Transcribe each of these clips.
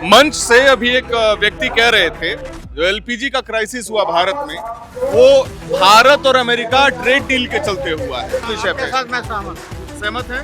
मंच से अभी एक व्यक्ति कह रहे थे जो एलपीजी का क्राइसिस हुआ भारत में, वो भारत और अमेरिका ट्रेड डील के चलते हुआ है। विषय पे साथ मैं सहमत है?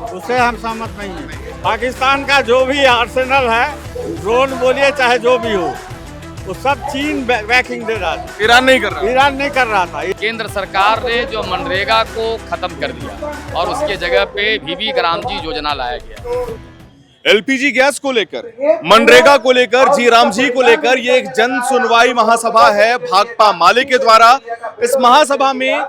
उससे हम सहमत नहीं हैं। पाकिस्तान का जो भी आर्सेनल है, ड्रोन बोलिए चाहे जो भी हो, वो सब चीन बैकिंग दे रहा था। ईरान नहीं कर रहा। ईरान नहीं कर रहा था। केंद्र सरकार ने जो मनरेगा को खत्म कर दिया और उसके जगह पे बीबी रामजी योजना लाया गया। एलपीजी गैस को लेकर, मनरेगा को लेकर, जी राम जी को लेकर ये एक जन सुनवाई महासभा है भाकपा माले के द्वारा। इस महासभा में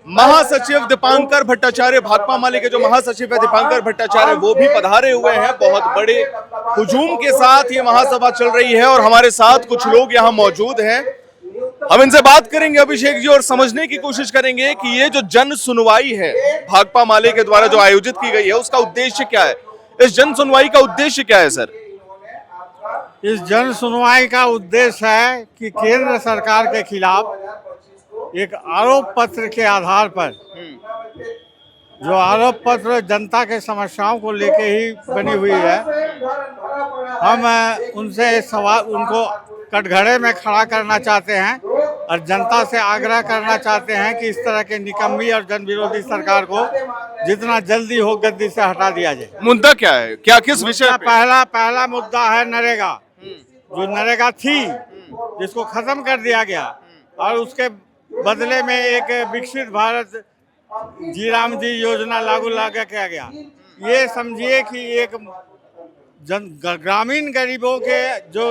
महासचिव दीपांकर भट्टाचार्य, भाकपा माले के जो महासचिव है दीपांकर भट्टाचार्य, वो भी पधारे हुए हैं। बहुत बड़े हुजूम के साथ ये महासभा चल रही है और हमारे साथ कुछ लोग यहाँ मौजूद हैं। हम इनसे बात करेंगे अभिषेक जी और समझने की कोशिश करेंगे कि ये जो जन सुनवाई है भाकपा माले के द्वारा जो आयोजित की गई है, उसका उद्देश्य क्या है। इस जन सुनवाई का उद्देश्य क्या है सर? इस जन सुनवाई का उद्देश्य है कि केंद्र सरकार के खिलाफ एक आरोप पत्र के आधार पर, जो आरोप पत्र जनता के समस्याओं को लेके ही बनी हुई है, हम उनसे सवाल, उनको कटघरे में खड़ा करना चाहते हैं और जनता से आग्रह करना चाहते हैं कि इस तरह के निकम्मी और जन विरोधी सरकार को जितना जल्दी हो गद्दी से हटा दिया जाए। मुद्दा क्या है, क्या किस विषय पे? पहला मुद्दा है नरेगा, जो नरेगा थी जिसको खत्म कर दिया गया और उसके बदले में एक विकसित भारत जी राम जी योजना लागू किया गया। ये समझिए कि एक ग्रामीण गरीबों के जो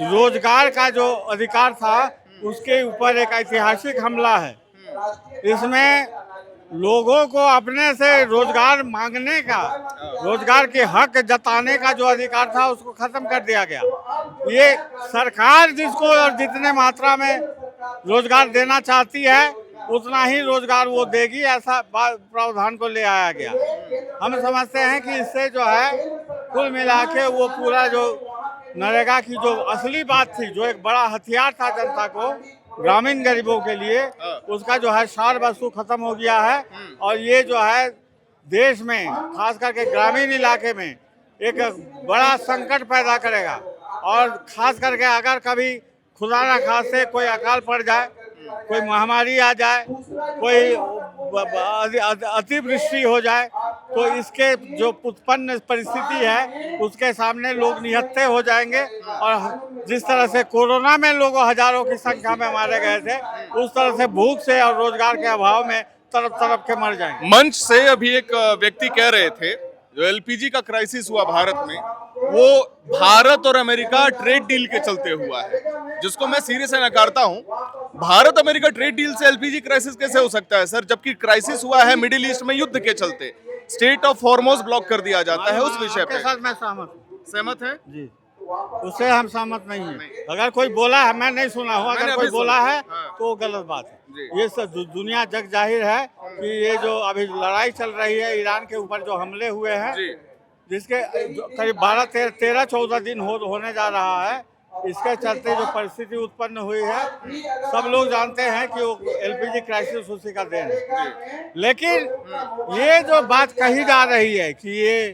रोजगार का जो अधिकार था, उसके ऊपर एक ऐतिहासिक हमला है। इसमें लोगों को अपने से रोजगार मांगने का, रोजगार के हक जताने का जो अधिकार था, उसको खत्म कर दिया गया। ये सरकार जिसको और जितने मात्रा में रोजगार देना चाहती है, उतना ही रोजगार वो देगी, ऐसा प्रावधान को ले आया गया। हम समझते हैं कि इससे जो है कुल मिला के वो पूरा जो नरेगा की जो असली बात थी, जो एक बड़ा हथियार था जनता को, ग्रामीण गरीबों के लिए, उसका जो है सार वस्तु खत्म हो गया है। और ये जो है देश में खास करके ग्रामीण इलाके में एक बड़ा संकट पैदा करेगा। और खास करके अगर कभी खुदा न खास्ते कोई अकाल पड़ जाए, कोई महामारी आ जाए, कोई अतिवृष्टि हो जाए, तो इसके जो उत्पन्न परिस्थिति है उसके सामने लोग निहत्थे हो जाएंगे। और जिस तरह से कोरोना में लोग हजारों की संख्या में मारे गए थे, उस तरह से भूख से और रोजगार के अभाव में तरफ तरफ के मर जाएंगे। मंच से अभी एक व्यक्ति कह रहे थे जो एलपीजी का क्राइसिस हुआ भारत में, वो भारत और अमेरिका ट्रेड डील के चलते हुआ है, जिसको मैं सीरियस से नकारता हूं। भारत अमेरिका ट्रेड डील से एलपीजी क्राइसिस कैसे हो सकता है सर, जबकि क्राइसिस हुआ है मिडिल ईस्ट में युद्ध के चलते, स्टेट ऑफ हॉर्मोज ब्लॉक कर दिया जाता है। उस विषय पे साथ मैं सहमत है जी, उससे हम सहमत नहीं है। अगर कोई बोला है, मैं नहीं सुना हूँ, अगर कोई बोला है तो गलत बात है। ये सब दुनिया जग जाहिर है कि ये जो अभी लड़ाई चल रही है ईरान के ऊपर, जो हमले हुए हैं, जिसके करीब 13-14 दिन होने जा रहा है, इसके चलते जो परिस्थिति उत्पन्न हुई है, सब लोग जानते हैं कि वो एलपीजी क्राइसिस उसी का देन है। लेकिन ये जो बात कही जा रही है कि ये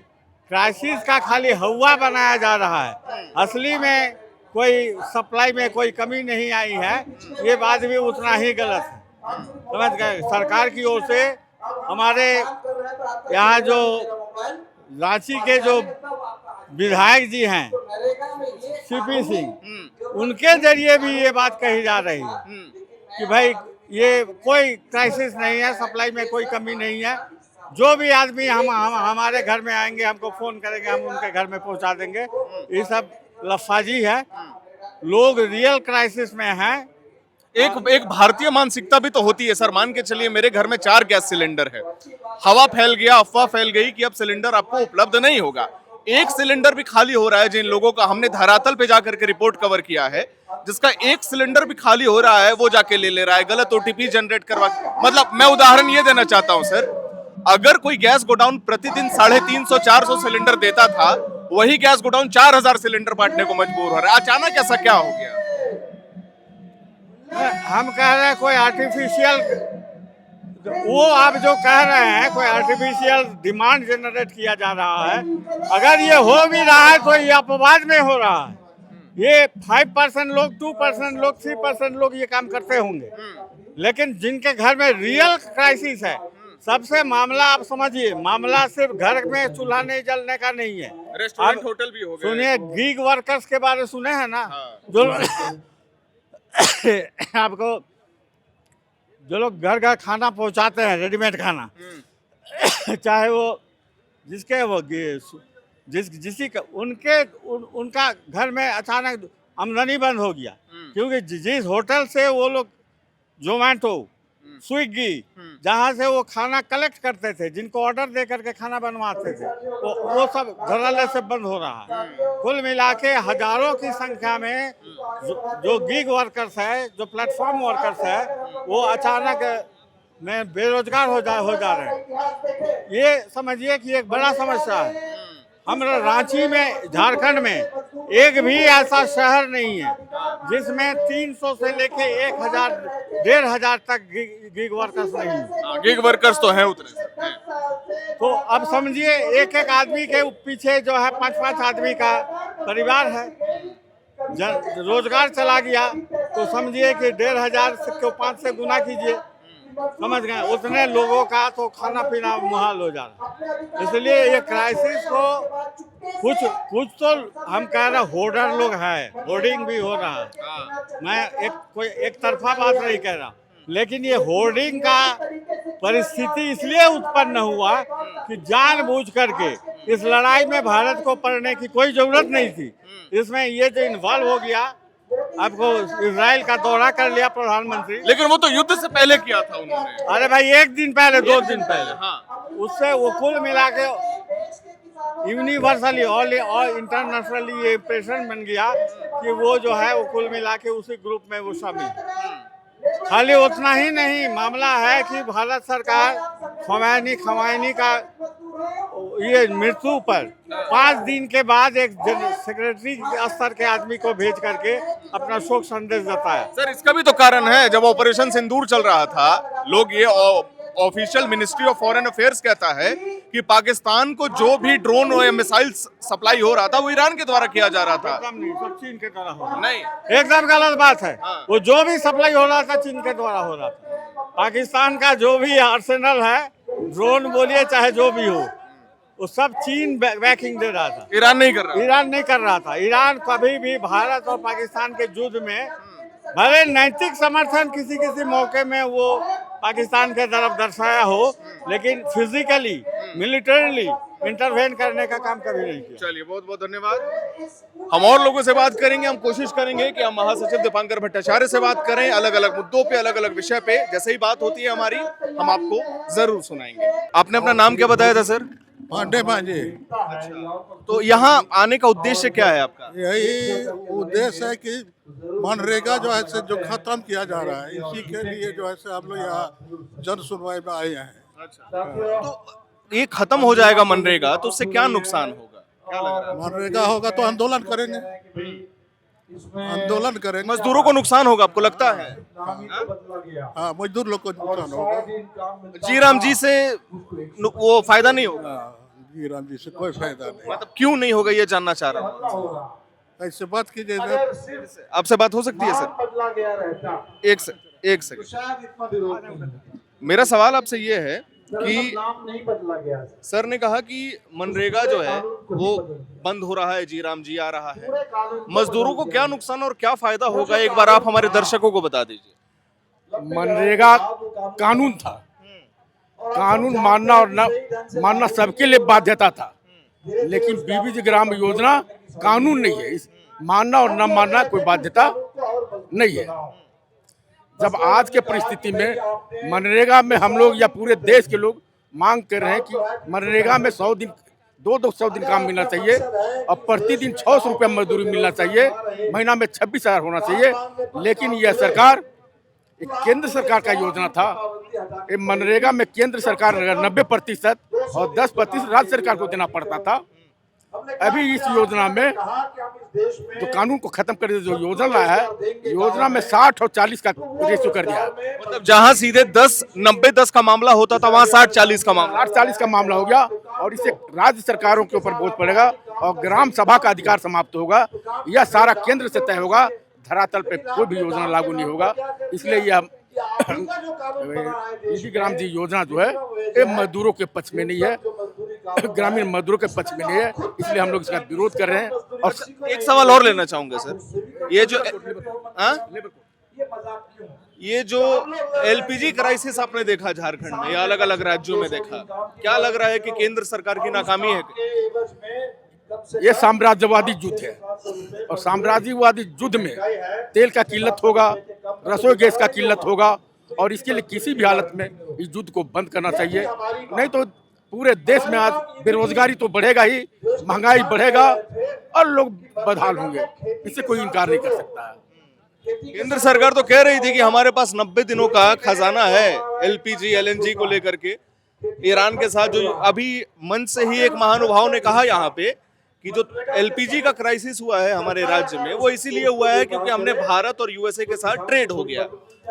क्राइसिस का खाली हवा बनाया जा रहा है, असली में कोई सप्लाई में कोई कमी नहीं आई है, ये बात भी उतना ही गलत है। समझ गए? सरकार की ओर से हमारे यहाँ जो रांची के जो विधायक जी हैं सीपी सिंह, उनके जरिए भी ये बात कही जा रही है कि भाई ये कोई क्राइसिस नहीं है, सप्लाई में कोई कमी नहीं है। जो भी आदमी हमारे घर में आएंगे, हमको फोन करेंगे, हम उनके घर में पहुंचा देंगे। ये सब लफाजी है, लोग रियल क्राइसिस में हैं। एक भारतीय मानसिकता भी तो होती है सर। मान के चलिए मेरे घर में 4 गैस सिलेंडर है, हवा फैल गया, अफवाह फैल गई कि अब सिलेंडर आपको उपलब्ध नहीं होगा, एक सिलेंडर भी खाली हो रहा है। जिन लोगों का हमने धरातल पे जाकर के रिपोर्ट कवर किया है, जिसका एक सिलेंडर भी खाली हो रहा है, वो जाके ले रहा है, गलत ओटीपी जनरेट करवा। मतलब मैं उदाहरण ये देना चाहता हूं सर, अगर कोई गैस गोडाउन प्रतिदिन 350-400 सिलेंडर देता था, वही गैस गोडाउन 4000 सिलेंडर बांटने को मजबूर हो रहा है। अचानक ऐसा क्या हो गया? हम कह रहे हैं कोई आर्टिफिशियल वो आप जो कह रहे हैं कोई आर्टिफिशियल डिमांड जनरेट किया जा रहा है, अगर ये हो भी रहा है तो ये अपवाद में हो रहा है। ये 5% लोग, 2% लोग, 3% लोग ये काम करते होंगे, लेकिन जिनके घर में रियल क्राइसिस है, सबसे मामला आप समझिए, मामला सिर्फ घर में चूल्हा नहीं जलने का नहीं है। रेस्टोरेंट होटल भी हो गए। सुनिए, गीग वर्कर्स के बारे में सुने हैं ना, जो आपको जो लोग घर घर खाना पहुंचाते हैं, रेडीमेड खाना, चाहे वो जिसके वो जिसी का उनका घर में अचानक आमदनी बंद हो गया, क्योंकि जिस होटल से वो लोग जोमेटो, स्विगी, जहाँ से वो खाना कलेक्ट करते थे, जिनको ऑर्डर दे करके खाना बनवाते थे, वो सब धड़ल्ले से बंद हो रहा है। कुल मिला के हजारों की संख्या में जो गिग वर्कर्स है, जो प्लेटफॉर्म वर्कर्स है, वो अचानक में बेरोजगार हो जा रहे हैं। ये समझिए कि एक बड़ा समस्या है। हमारे रांची में, झारखंड में एक भी ऐसा शहर नहीं है जिसमें 300 से लेके 1000, 1500 तक गिग वर्कर्स नहीं है। गिग वर्कर्स तो हैं उतने। तो अब समझिए, एक एक आदमी के पीछे जो है 5-5 आदमी का परिवार है। रोजगार चला गया तो समझिए कि 1500 को 5 से गुना कीजिए, समझ गए, उतने लोगों का तो खाना पीना मुहाल हो जा रहा है। इसलिए ये क्राइसिस को कुछ तो हम कह रहे होर्डर लोग हैं, होर्डिंग भी हो रहा है। मैं कोई एक तरफा बात नहीं कह रहा, लेकिन ये होर्डिंग का परिस्थिति इसलिए उत्पन्न हुआ कि जानबूझ करके इस लड़ाई में भारत को पड़ने की कोई जरूरत नहीं थी। इसमें ये जो इन्वॉल्व हो गया, आपको इजराइल का दौरा कर लिया प्रधानमंत्री, लेकिन वो तो युद्ध से पहले किया था उन्होंने। अरे भाई, 1 दिन पहले, 2 दिन पहले, हाँ। उससे वो कुल मिला के यूनिवर्सली और इंटरनेशनली ये इंप्रेशन बन गया कि वो जो है वो कुल मिला के उसी ग्रुप में वो शामिल। खाली उतना ही नहीं, मामला है कि भारत सरकार खमैनी का ये मृत्यु पर 5 दिन के बाद एक सेक्रेटरी स्तर के आदमी को भेज करके अपना शोक संदेश जताया। सर, इसका भी तो कारण है, जब ऑपरेशन सिंदूर चल रहा था, लोग ये official ministry of foreign affairs कहता है कि पाकिस्तान को जो भी ड्रोन और मिसाइल सप्लाई हो रहा था वो ईरान के द्वारा किया जा रहा था। एकदम नहीं, सब चीन के द्वारा हो रहा था। नहीं, एकदम गलत बात है। वो जो भी सप्लाई हो रहा था चीन के द्वारा हो रहा था। पाकिस्तान का जो भी आर्सेनल है, ड्रोन बोलिए चाहे जो भी हो, वो सब चीन बैकिंग दे रहा था। ईरान नहीं कर रहा। ईरान नहीं कर रहा था। ईरान कभी भी भारत और पाकिस्तान के युद्ध में भले नैतिक समर्थन किसी मौके में वो पाकिस्तान के तरफ दर्शाया हो, लेकिन फिजिकली, मिलिटरीली इंटरवेन करने का काम कभी नहीं किया। चलिए, बहुत बहुत धन्यवाद। हम और लोगों से बात करेंगे, हम कोशिश करेंगे कि हम महासचिव दीपांकर भट्टाचार्य से बात करें, अलग अलग मुद्दों पे, अलग अलग विषय पे। जैसे ही बात होती है हमारी, हम आपको जरूर सुनाएंगे। आपने अपना नाम क्या बताया था सर? पांडे भांजे। तो यहाँ आने का उद्देश्य क्या है आपका? यही उद्देश्य है कि मनरेगा जो है से जो खत्म किया जा रहा है, इसी के लिए जो है से हम लोग यहाँ जन सुनवाई में आए हैं। तो ये खत्म हो जाएगा मनरेगा, तो उससे क्या नुकसान होगा, क्या लग रहा है? मनरेगा होगा तो आंदोलन करेंगे, आंदोलन करेंगे। मजदूरों को नुकसान होगा, आपको लगता है? हाँ, मजदूर लोग को नुकसान होगा। जीराम जी से वो फायदा नहीं होगा? जी राम जी से कोई फायदा नहीं। मतलब क्यों नहीं होगा, ये जानना चाह रहा हूँ। ऐसे बात कीजिए, आपसे बात हो सकती है सर? एक सेकंड। मेरा सवाल आपसे ये है कि सर ने कहा कि मनरेगा जो है वो बंद हो रहा है, जीराम जी आ रहा है, मजदूरों को क्या नुकसान और क्या फायदा होगा, एक बार आप हमारे दर्शकों को बता दीजिए। मनरेगा कानून था, कानून मानना और न मानना सबके लिए बाध्यता था, लेकिन बीबीजी ग्राम योजना कानून नहीं है, इस मानना और न मानना कोई बाध्यता नहीं है। जब आज के परिस्थिति में मनरेगा में हम लोग या पूरे देश के लोग मांग कर रहे हैं कि मनरेगा में 100 दिन 200 दिन काम मिलना चाहिए और प्रतिदिन 600 रुपया मजदूरी मिलना चाहिए, महीना में 26,000 होना चाहिए, लेकिन यह सरकार, एक केंद्र सरकार का योजना था। मनरेगा में केंद्र सरकार 90% और 10% राज्य सरकार को देना पड़ता था। अभी इस योजना में जो कानून को खत्म कर जो योजना लाया है, योजना में 60 और 40 का रेशियो कर दिया है। मतलब जहां सीधे 10-90-10 का मामला होता था वहां 60-40 का मामला। 60-40 का मामला हो गया और इससे राज्य सरकारों के ऊपर बोझ पड़ेगा और ग्राम सभा का अधिकार समाप्त होगा। यह सारा केंद्र से तय होगा, धरातल पे कोई भी योजना लागू नहीं होगा। इसलिए यह बीबी ग्राम जी योजना जो है ये मजदूरों के पक्ष में नहीं है, ग्रामीण मजदूरों के पक्ष में नहीं है, इसलिए हम लोग इसका विरोध कर रहे हैं। और एक सवाल और लेना चाहूंगा सर, ये जो एलपीजी क्राइसिस आपने देखा झारखंड में या अलग अलग राज्यों में देखा, क्या लग रहा है कि केंद्र सरकार की नाकामी है? ये साम्राज्यवादी युद्ध है और साम्राज्यवादी युद्ध में तेल का किल्लत होगा, रसोई गैस का किल्लत होगा और इसके लिए किसी भी हालत में इस युद्ध को बंद करना चाहिए। नहीं तो पूरे देश में आज बेरोजगारी तो बढ़ेगा ही, महंगाई बढ़ेगा और लोग बदहाल होंगे, इससे कोई इनकार नहीं कर सकता है। केंद्र सरकार तो कह रही थी कि हमारे पास 90 दिनों का खजाना है एलपीजी एलएनजी को लेकर के। ईरान के साथ जो अभी मंच से ही एक महानुभाव ने कहा यहाँ पे कि जो एलपीजी का क्राइसिस हुआ है हमारे राज्य में वो इसीलिए हुआ है क्योंकि हमने भारत और यूएसए के साथ ट्रेड हो गया।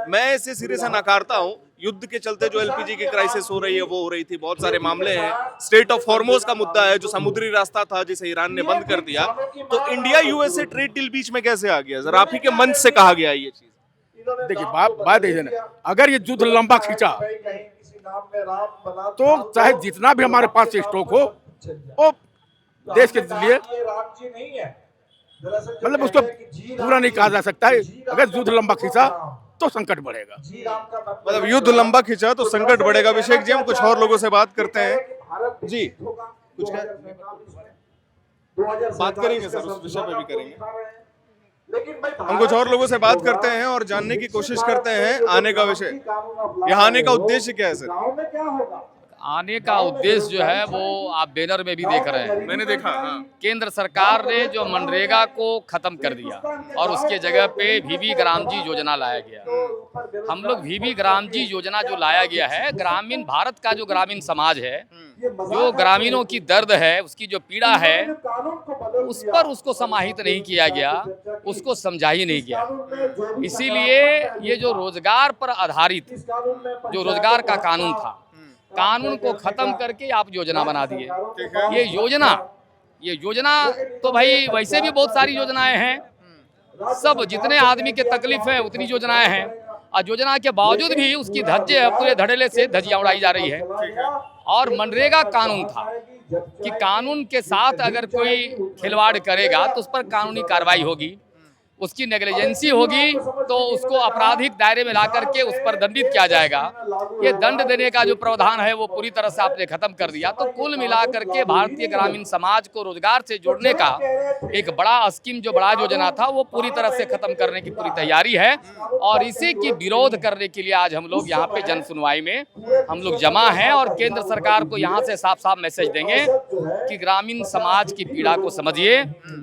मैं इसे सिरे से नकारता हूँ। युद्ध के चलते जो एलपीजी की क्राइसिस हो रही है वो हो रही थी, बहुत सारे मामले हैं। स्ट्रेट ऑफ हॉर्मोज का मुद्दा है जो समुद्री रास्ता था जिसे ईरान ने बंद कर दिया। तो इंडिया यूएसए ट्रेड डील बीच में कैसे आ गया? जरा आप ही के मंच से कहा गया ये चीज। देखिए बात है ना, अगर ये युद्ध लंबा खींचा तो चाहे जितना भी हमारे पास स्टॉक हो वो देश के लिए मतलब उसको पूरा नहीं कहा जा सकता है। अगर युद्ध लंबा खींचा तो संकट बढ़ेगा। मतलब युद्ध लंबा खींचा तो संकट बढ़ेगा। अभिषेक जी, हम कुछ और लोगों से बात करते हैं जी, कुछ बात करेंगे सर, उस विषय पे भी करेंगे। हम कुछ और लोगों से बात करते हैं और जानने की कोशिश करते हैं आने का विषय, यहाँ आने का उद्देश्य क्या है सर? आने का उद्देश्य जो है वो आप बैनर में भी देख रहे हैं, मैंने देखा। हाँ। केंद्र सरकार ने जो मनरेगा को खत्म कर दिया और उसके जगह पे भीबी ग्राम जी योजना लाया गया। हम लोग भीबी ग्राम जी योजना जो लाया गया है, ग्रामीण भारत का जो ग्रामीण समाज है, जो ग्रामीणों की दर्द है, उसकी जो पीड़ा है, उस पर उसको समाहित नहीं किया गया, उसको समझा ही नहीं गया। इसीलिए ये जो रोजगार पर आधारित जो रोजगार का कानून था, कानून को खत्म करके आप योजना बना दिए। ये योजना तो भाई वैसे भी बहुत सारी योजनाएं हैं, सब जितने आदमी के तकलीफ है उतनी योजनाएं हैं और योजना के बावजूद भी उसकी धज्जे पूरे धड़ेले से धज्जियां उड़ाई जा रही है। और मनरेगा कानून था कि कानून के साथ अगर कोई खिलवाड़ करेगा तो उस पर कानूनी कार्रवाई होगी, उसकी नेग्लिजेंसी होगी तो उसको आपराधिक दायरे में ला करके उस पर दंडित किया जाएगा। ये दंड देने का जो प्रावधान है वो पूरी तरह से आपने खत्म कर दिया। तो कुल मिला करके भारतीय ग्रामीण समाज को रोजगार से जोड़ने का एक बड़ा स्कीम, जो बड़ा योजना था, वो पूरी तरह से खत्म करने की पूरी तैयारी है। और इसी की विरोध करने के लिए आज हम लोग यहाँ पे जन सुनवाई में हम लोग जमा हैं और केंद्र सरकार को यहाँ से साफ साफ मैसेज देंगे कि ग्रामीण समाज की पीड़ा को समझिए,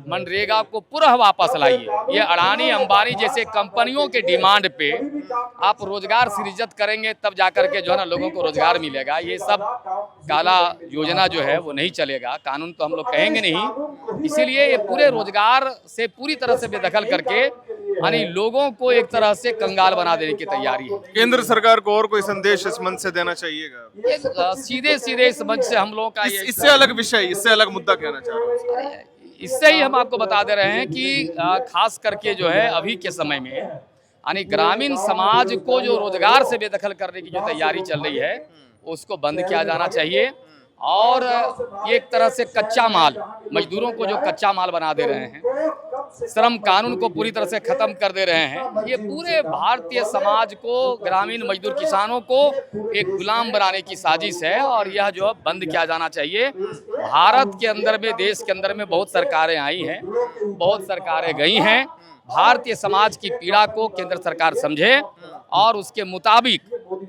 मनरेगा को पुनः वापस लाइए। ये अडानी अंबानी जैसे कंपनियों के डिमांड पे आप रोजगार सृजित करेंगे तब जाकर के जो है ना लोगों को रोजगार मिलेगा। ये सब काला योजना जो है वो नहीं चलेगा, कानून तो हम लोग कहेंगे नहीं। इसीलिए ये पूरे रोजगार से पूरी तरह से बेदखल करके यानी लोगों को एक तरह से कंगाल बना देने की तैयारी है। केंद्र सरकार को और कोई संदेश इस मंच से देना चाहिएगा? सीधे सीधे इस मंच से हम लोगों का इससे अलग विषय, इससे अलग मुद्दा कहना चाह रहा हूँ। इससे ही हम आपको बता दे रहे हैं कि खास करके जो है अभी के समय में यानी ग्रामीण समाज को जो रोजगार से बेदखल करने की जो तैयारी चल रही है उसको बंद किया जाना चाहिए। और एक तरह से कच्चा माल, मजदूरों को जो कच्चा माल बना दे रहे हैं, श्रम कानून को पूरी तरह से खत्म कर दे रहे हैं, ये पूरे भारतीय समाज को, ग्रामीण मजदूर किसानों को एक गुलाम बनाने की साजिश है और यह जो बंद किया जाना चाहिए। भारत के अंदर में, देश के अंदर में बहुत सरकारें आई हैं, बहुत सरकारें गई हैं। भारतीय समाज की पीड़ा को केंद्र सरकार समझे और उसके मुताबिक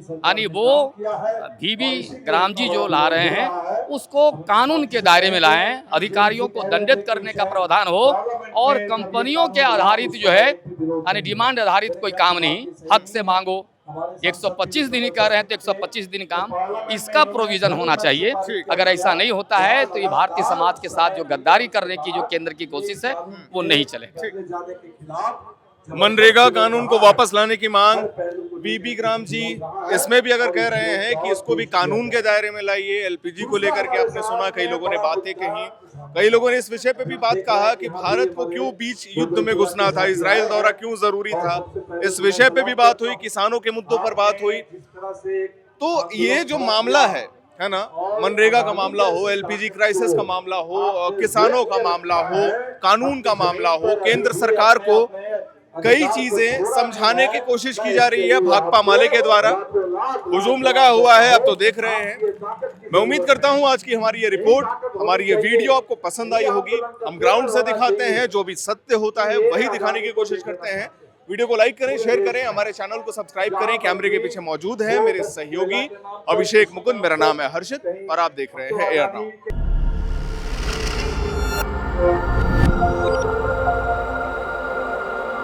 यानी वो भीबी ग्राम जी जो ला रहे हैं उसको कानून के दायरे में लाएं, अधिकारियों को दंडित करने का प्रावधान हो और कंपनियों के आधारित जो है यानी डिमांड आधारित कोई काम नहीं, हक से मांगो, 125 दिन ही कह रहे हैं तो 125 दिन काम, इसका प्रोविजन होना चाहिए। अगर ऐसा नहीं होता है तो ये भारतीय समाज के साथ जो गद्दारी करने की जो केंद्र की कोशिश है वो नहीं चलेगा। मनरेगा कानून को वापस लाने की मांग बीबी ग्राम जी इसमें भी अगर कह रहे हैं कि इसको भी कानून के दायरे में लाइए। एलपीजी को लेकर के आपने सुना कई लोगों ने बातें कही, कई लोगों ने इस विषय पे भी बात कहा कि भारत को क्यों बीच युद्ध में घुसना था, इजराइल दौरा क्यों जरूरी था, इस विषय पे भी बात हुई, किसानों के मुद्दों पर बात हुई। तो ये जो मामला है ना, मनरेगा का मामला हो, एलपीजी क्राइसिस का मामला हो, किसानों का मामला हो, कानून का मामला हो, केंद्र सरकार को कई चीजें समझाने की कोशिश की जा रही है भाकपा माले के द्वारा। हुजूम लगा हुआ है, अब तो देख रहे हैं। मैं उम्मीद करता हूं आज की हमारी ये रिपोर्ट, हमारी ये वीडियो आपको पसंद आई होगी। हम ग्राउंड से दिखाते हैं, जो भी सत्य होता है वही दिखाने की कोशिश करते हैं। वीडियो को लाइक करें, शेयर करें, हमारे चैनल को सब्सक्राइब करें। कैमरे के पीछे मौजूद है मेरे सहयोगी अभिषेक मुकुंद, मेरा नाम है हर्षित और आप देख रहे हैं एयर नाउ।